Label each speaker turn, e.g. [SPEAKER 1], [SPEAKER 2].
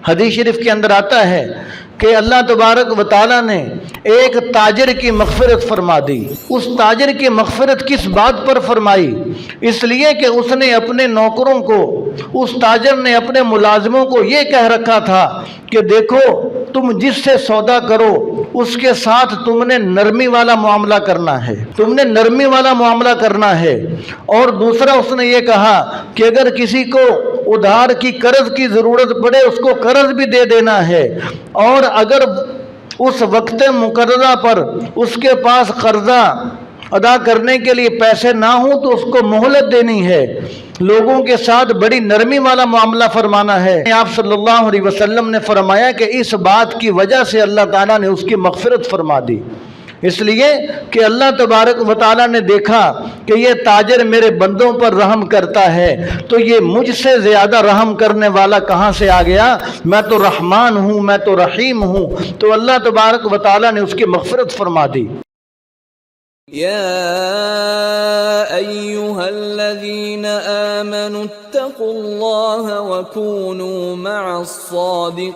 [SPEAKER 1] حدیث شریف کے اندر آتا ہے کہ اللہ تبارک و تعالیٰ نے ایک تاجر کی مغفرت فرما دی۔ اس تاجر کی مغفرت کس بات پر فرمائی؟ اس لیے کہ اس نے اپنے نوکروں کو، اس تاجر نے اپنے ملازموں کو یہ کہہ رکھا تھا کہ دیکھو تم جس سے سودا کرو اس کے ساتھ تم نے نرمی والا معاملہ کرنا ہے، تم نے نرمی والا معاملہ کرنا ہے۔ اور دوسرا اس نے یہ کہا کہ اگر کسی کو ادھار کی قرض کی ضرورت پڑے اس کو قرض بھی دے دینا ہے، اور اگر اس وقت مقررہ پر اس کے پاس قرضہ ادا کرنے کے لیے پیسے نہ ہوں تو اس کو مہلت دینی ہے، لوگوں کے ساتھ بڑی نرمی والا معاملہ فرمانا ہے۔ آپ صلی اللہ علیہ وسلم نے فرمایا کہ اس بات کی وجہ سے اللہ تعالیٰ نے اس کی مغفرت فرما دی، اس لیے کہ اللہ تبارک و تعالیٰ نے دیکھا کہ یہ تاجر میرے بندوں پر رحم کرتا ہے تو یہ مجھ سے زیادہ رحم کرنے والا کہاں سے آ گیا؟ میں تو رحمان ہوں، میں تو رحیم ہوں، تو اللہ تبارک و تعالیٰ نے اس کی مغفرت فرما دی۔
[SPEAKER 2] يا أيها الذين آمنوا اتقوا الله وكونوا مع الصادقين